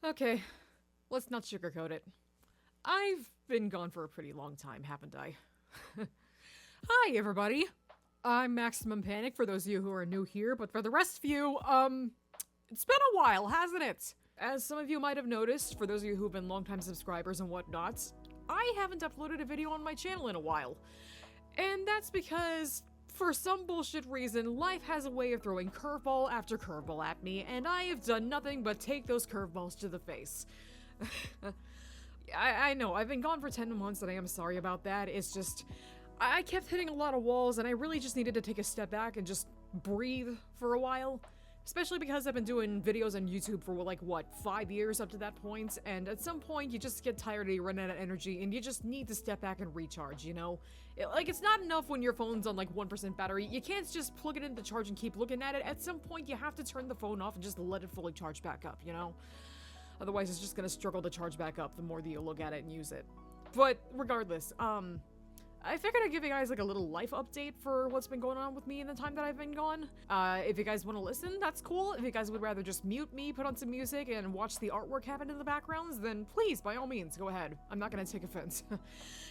Okay, let's not sugarcoat it. I've been gone for a pretty long time, haven't I? Hi, everybody. I'm Maximum Panic for those of you who are new here, but for the rest of you, it's been a while, hasn't it? As some of you might have noticed, for those of you who've been longtime subscribers and whatnot, I haven't uploaded a video on my channel in a while. And that's because, for some bullshit reason, life has a way of throwing curveball after curveball at me, and I have done nothing but take those curveballs to the face. I know, I've been gone for 10 months and I am sorry about that. It's just, I kept hitting a lot of walls and I really just needed to take a step back and just breathe for a while. Especially because I've been doing videos on YouTube for, like, what, 5 years up to that point, and at some point you just get tired and you run out of energy and you just need to step back and recharge, you know? It's not enough when your phone's on, like, 1% battery. You can't just plug it into charge and keep looking at it. At some point you have to turn the phone off and just let it fully charge back up, you know? Otherwise it's just gonna struggle to charge back up the more that you look at it and use it. But regardless, I figured I'd give you guys like a little life update for what's been going on with me in the time that I've been gone. If you guys want to listen, that's cool. If you guys would rather just mute me, put on some music, and watch the artwork happen in the backgrounds, then please, by all means, go ahead. I'm not gonna take offense.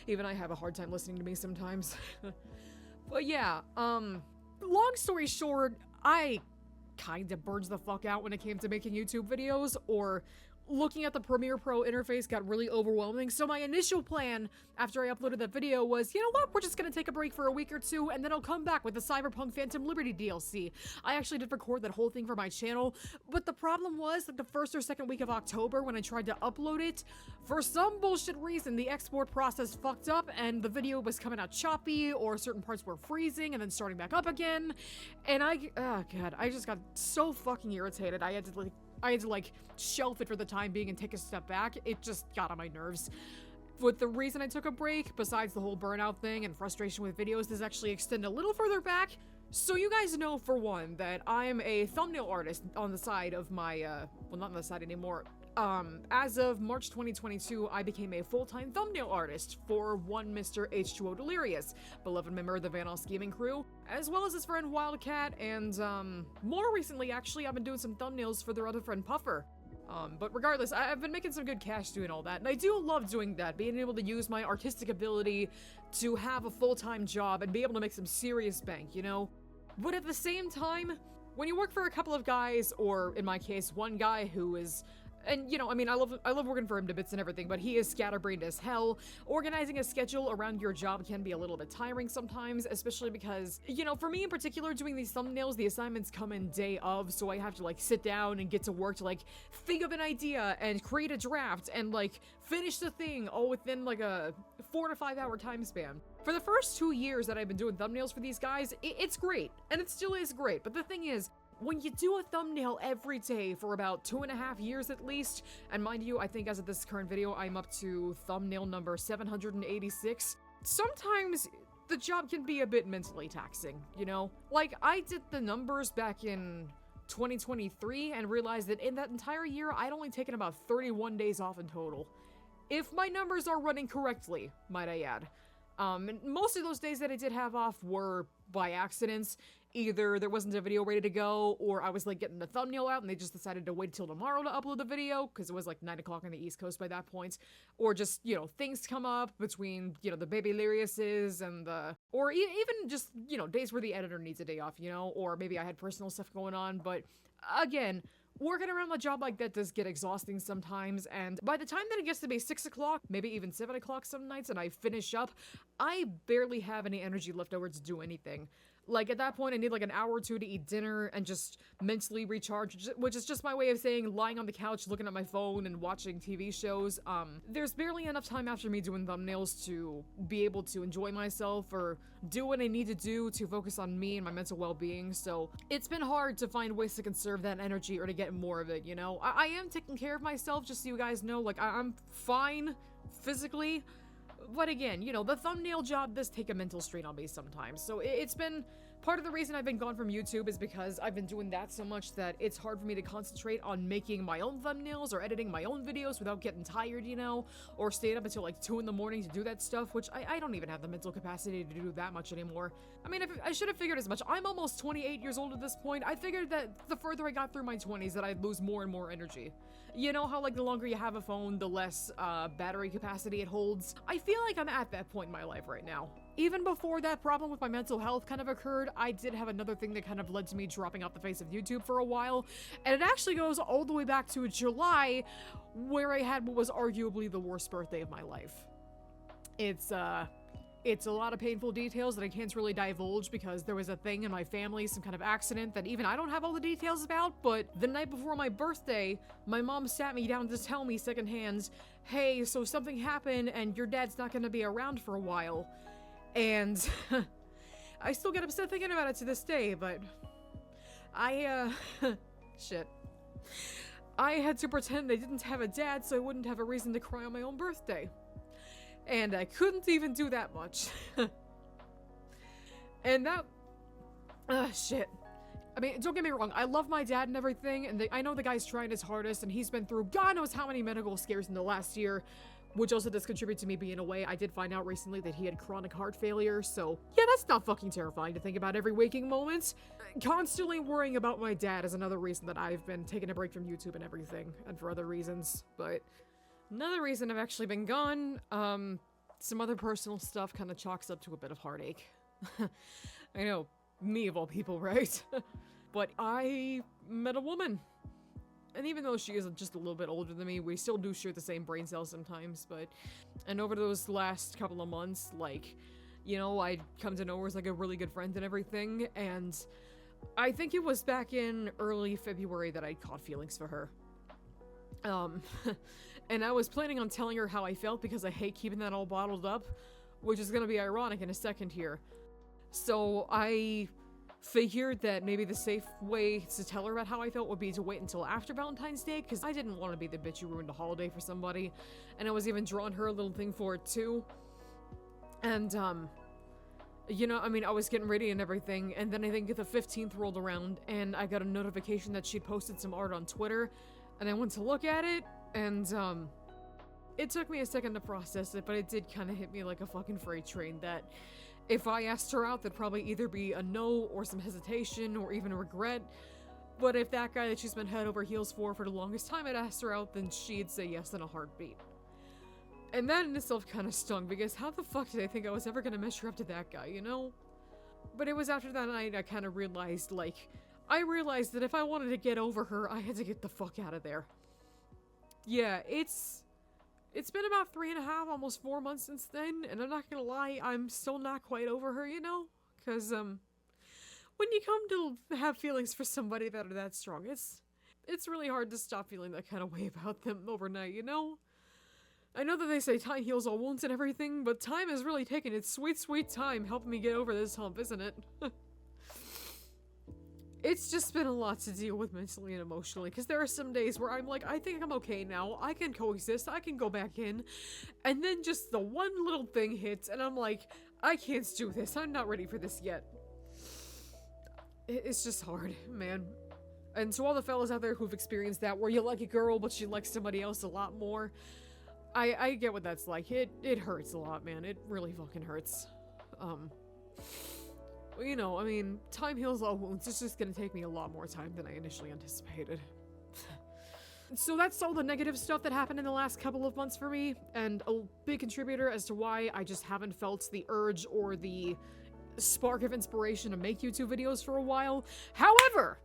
Even I have a hard time listening to me sometimes. But yeah, long story short, I kinda burned the fuck out when it came to making YouTube videos, or looking at the Premiere Pro interface got really overwhelming, so my initial plan after I uploaded that video was, you know what, we're just gonna take a break for a week or two, and then I'll come back with the Cyberpunk Phantom Liberty DLC. I actually did record that whole thing for my channel, but the problem was that the first or second week of October when I tried to upload it, for some bullshit reason, the export process fucked up, and the video was coming out choppy, or certain parts were freezing and then starting back up again, and oh god, I just got so fucking irritated. I had to like shelf it for the time being and take a step back. It just got on my nerves. But the reason I took a break, besides the whole burnout thing and frustration with videos, is actually extend a little further back. So you guys know, for one, that I'm a thumbnail artist on the side of my, well, not on the side anymore. As of March 2022, I became a full-time thumbnail artist for one Mr. H2O Delirious, beloved member of the Van All Scheming crew, as well as his friend Wildcat, and, more recently, actually, I've been doing some thumbnails for their other friend Puffer. But regardless, I've been making some good cash doing all that, and I do love doing that, being able to use my artistic ability to have a full-time job and be able to make some serious bank, you know? But at the same time, when you work for a couple of guys, or in my case, one guy who is, and, you know, I mean, I love working for him to bits and everything, but he is scatterbrained as hell. Organizing a schedule around your job can be a little bit tiring sometimes, especially because, you know, for me in particular, doing these thumbnails, the assignments come in day of, so I have to, like, sit down and get to work to, like, think of an idea and create a draft and, like, finish the thing all within, like, a 4 to 5 hour time span. For the first 2 years that I've been doing thumbnails for these guys, it's great, and it still is great, but the thing is, when you do a thumbnail every day for about 2.5 years at least, and mind you, I think as of this current video, I'm up to thumbnail number 786, sometimes the job can be a bit mentally taxing, you know? Like, I did the numbers back in 2023 and realized that in that entire year, I'd only taken about 31 days off in total. If my numbers are running correctly, might I add. And most of those days that I did have off were by accidents. Either there wasn't a video ready to go, or I was like getting the thumbnail out and they just decided to wait till tomorrow to upload the video because it was like 9 o'clock on the East Coast by that point. Or just, you know, things come up between, you know, the baby Lyriuses and or even just, you know, days where the editor needs a day off, you know, or maybe I had personal stuff going on. But again, working around a job like that does get exhausting sometimes, and by the time that it gets to be 6 o'clock, maybe even 7 o'clock some nights, and I finish up, I barely have any energy left over to do anything. Like, at that point, I need like an hour or two to eat dinner and just mentally recharge, which is just my way of saying lying on the couch, looking at my phone and watching TV shows. There's barely enough time after me doing thumbnails to be able to enjoy myself or do what I need to do to focus on me and my mental well-being, so it's been hard to find ways to conserve that energy or to get more of it, you know? I am taking care of myself, just so you guys know, like, I'm fine physically. But again, you know, the thumbnail job does take a mental strain on me sometimes, so it's been Part of the reason I've been gone from YouTube is because I've been doing that so much that it's hard for me to concentrate on making my own thumbnails or editing my own videos without getting tired, you know? Or staying up until like 2 in the morning to do that stuff, which I don't even have the mental capacity to do that much anymore. I mean, I should have figured as much. I'm almost 28 years old at this point. I figured that the further I got through my 20s that I'd lose more and more energy. You know how like the longer you have a phone, the less battery capacity it holds? I feel like I'm at that point in my life right now. Even before that problem with my mental health kind of occurred, I did have another thing that kind of led to me dropping off the face of YouTube for a while, and it actually goes all the way back to July, where I had what was arguably the worst birthday of my life. It's a lot of painful details that I can't really divulge because there was a thing in my family, some kind of accident that even I don't have all the details about, but the night before my birthday, my mom sat me down to tell me secondhand, hey, so something happened and your dad's not gonna be around for a while. And I still get upset thinking about it to this day, but shit. I had to pretend I didn't have a dad so I wouldn't have a reason to cry on my own birthday. And I couldn't even do that much. And that... shit. I mean, don't get me wrong, I love my dad and everything, and I know the guy's trying his hardest, and he's been through God knows how many medical scares in the last year, which also does contribute to me being away. I did find out recently that he had chronic heart failure, so yeah, that's not fucking terrifying to think about every waking moment. Constantly worrying about my dad is another reason that I've been taking a break from YouTube and everything, and for other reasons, but... Another reason I've actually been gone, some other personal stuff kind of chalks up to a bit of heartache. I know, me of all people, right? But I met a woman. And even though she is just a little bit older than me, we still do share the same brain cells sometimes, but... And over those last couple of months, like, you know, I'd come to know her as like a really good friend and everything, and I think it was back in early February that I caught feelings for her. And I was planning on telling her how I felt because I hate keeping that all bottled up, which is gonna be ironic in a second here. So I figured that maybe the safe way to tell her about how I felt would be to wait until after Valentine's Day, because I didn't want to be the bitch who ruined a holiday for somebody, and I was even drawing her a little thing for it too. And, you know, I mean, I was getting ready and everything, and then I think the 15th rolled around, and I got a notification that she'd posted some art on Twitter, and I went to look at it, and, it took me a second to process it, but it did kind of hit me like a fucking freight train that if I asked her out, there'd probably either be a no, or some hesitation, or even a regret, but if that guy that she's been head over heels for the longest time had asked her out, then she'd say yes in a heartbeat. And that in itself kind of stung, because how the fuck did I think I was ever gonna measure up to that guy, you know? But it was after that night I kind of realized, like, I realized that if I wanted to get over her, I had to get the fuck out of there. Yeah, it's been about 3.5, almost 4 months since then, and I'm not gonna lie, I'm still not quite over her, you know? Cause, when you come to have feelings for somebody that are that strong, it's really hard to stop feeling that kind of way about them overnight, you know? I know that they say time heals all wounds and everything, but time has really taken its sweet, sweet time helping me get over this hump, isn't it? It's just been a lot to deal with mentally and emotionally, because there are some days where I'm like, I think I'm okay now, I can coexist, I can go back in, and then just the one little thing hits, and I'm like, I can't do this, I'm not ready for this yet. It's just hard, man. And to all the fellas out there who've experienced that, where you like a girl, but you like somebody else a lot more, I get what that's like. It hurts a lot, man. It really fucking hurts. You know, I mean, time heals all wounds. It's just gonna take me a lot more time than I initially anticipated. So that's all the negative stuff that happened in the last couple of months for me, and a big contributor as to why I just haven't felt the urge or the spark of inspiration to make YouTube videos for a while. However,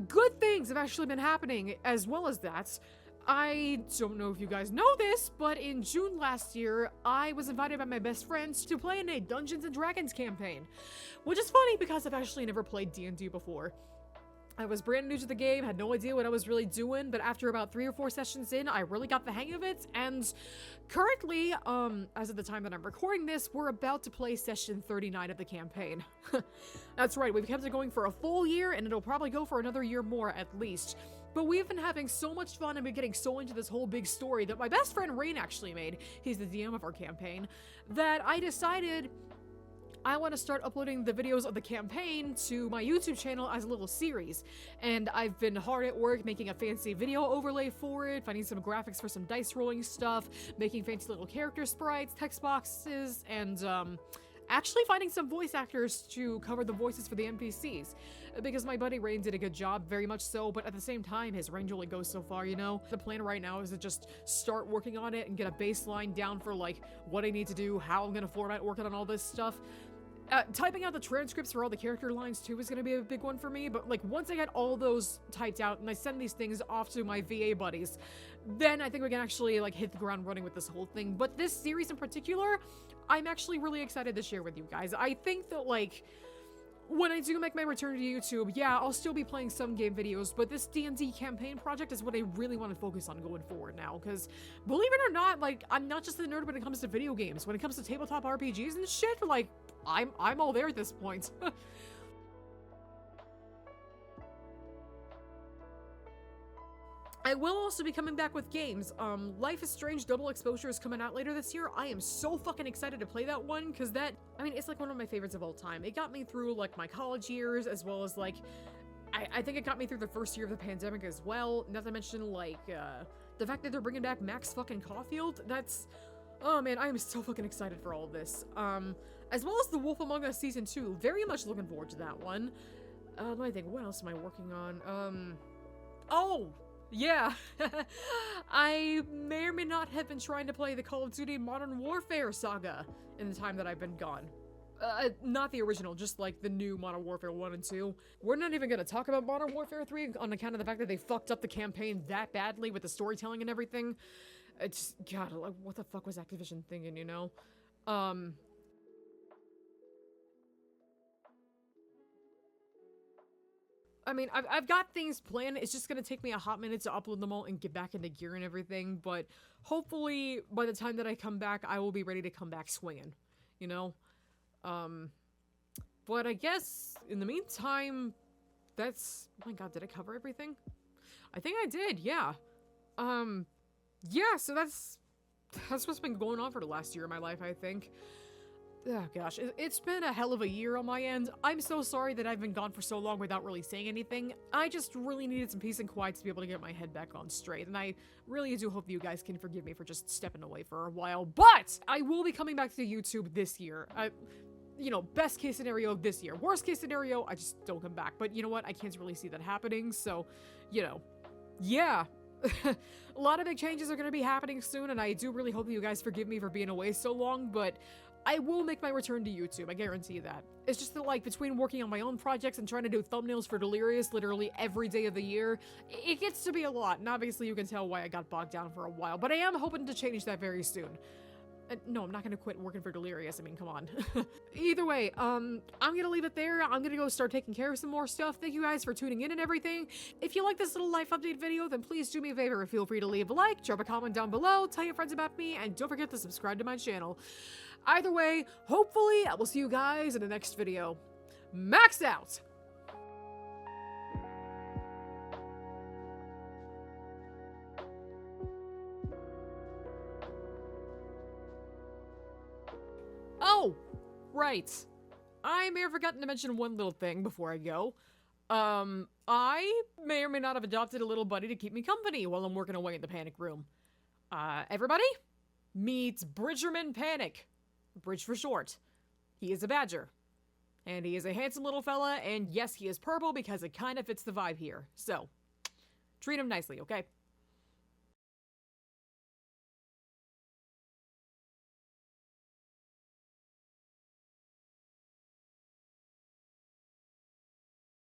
good things have actually been happening as well as that. I don't know if you guys know this, but in June last year, I was invited by my best friends to play in a Dungeons & Dragons campaign, which is funny because I've actually never played D&D before. I was brand new to the game, had no idea what I was really doing, but after about 3 or 4 sessions in, I really got the hang of it, and currently, as of the time that I'm recording this, we're about to play session 39 of the campaign. That's right, we've kept it going for a full year, and it'll probably go for another year more at least. But we've been having so much fun and been getting so into this whole big story that my best friend Rain actually made, he's the DM of our campaign, that I decided I want to start uploading the videos of the campaign to my YouTube channel as a little series. And I've been hard at work making a fancy video overlay for it, finding some graphics for some dice rolling stuff, making fancy little character sprites, text boxes, and actually finding some voice actors to cover the voices for the NPCs. Because my buddy Rain did a good job, very much so, but at the same time, his range only goes so far, you know? The plan right now is to just start working on it and get a baseline down for, like, what I need to do, how I'm gonna format working on all this stuff. Typing out the transcripts for all the character lines, too, is gonna be a big one for me, but, like, once I get all those typed out and I send these things off to my VA buddies, then I think we can actually, like, hit the ground running with this whole thing. But this series in particular, I'm actually really excited to share with you guys. I think that, like, when I do make my return to YouTube, yeah, I'll still be playing some game videos, but this D&D campaign project is what I really want to focus on going forward now, because believe it or not, like, I'm not just a nerd when it comes to video games. When it comes to tabletop RPGs and shit, like, I'm all there at this point. I will also be coming back with games. Life is Strange Double Exposure is coming out later this year. I am so fucking excited to play that one, because that, I mean, it's like one of my favorites of all time. It got me through, like, my college years, as well as, like, I think it got me through the first year of the pandemic as well. Not to mention, like, the fact that they're bringing back Max fucking Caulfield, that's, oh man, I am so fucking excited for all of this. As well as The Wolf Among Us Season 2, very much looking forward to that one. Let me think, what else am I working on? Oh! Yeah, I may or may not have been trying to play the Call of Duty Modern Warfare saga in the time that I've been gone. Not the original, just like the new Modern Warfare 1 and 2. We're not even gonna talk about Modern Warfare 3 on account of the fact that they fucked up the campaign that badly with the storytelling and everything. It's, God, like, what the fuck was Activision thinking, you know? I mean, I've got things planned. It's just gonna take me a hot minute to upload them all and get back into gear and everything, but hopefully by the time that I come back, I will be ready to come back swinging, you know? But I guess, in the meantime, that's... Oh my god, did I cover everything? I think I did, yeah. Yeah, so that's what's been going on for the last year of my life, I think. Oh gosh, it's been a hell of a year on my end. I'm so sorry that I've been gone for so long without really saying anything. I just really needed some peace and quiet to be able to get my head back on straight, and I really do hope you guys can forgive me for just stepping away for a while. But I will be coming back to YouTube this year. You know, best case scenario this year. Worst case scenario, I just don't come back. But you know what? I can't really see that happening, so, you know, yeah. A lot of big changes are going to be happening soon, and I do really hope that you guys forgive me for being away so long, but I will make my return to YouTube, I guarantee that. It's just that, like, between working on my own projects and trying to do thumbnails for Delirious literally every day of the year, it gets to be a lot, and obviously you can tell why I got bogged down for a while, but I am hoping to change that very soon. No, I'm not gonna quit working for Delirious, I mean, come on. Either way, I'm gonna leave it there. I'm gonna go start taking care of some more stuff. Thank you guys for tuning in and everything. If you like this little life update video, then please do me a favor and feel free to leave a like, drop a comment down below, tell your friends about me, and don't forget to subscribe to my channel. Either way, hopefully I will see you guys in the next video. Max out! Oh, right. I may have forgotten to mention one little thing before I go. I may or may not have adopted a little buddy to keep me company while I'm working away in the panic room. Everybody? Meet Bridgerman Panic. Bridge for short. He is a badger. And he is a handsome little fella, and yes, he is purple because it kind of fits the vibe here. So, treat him nicely, okay?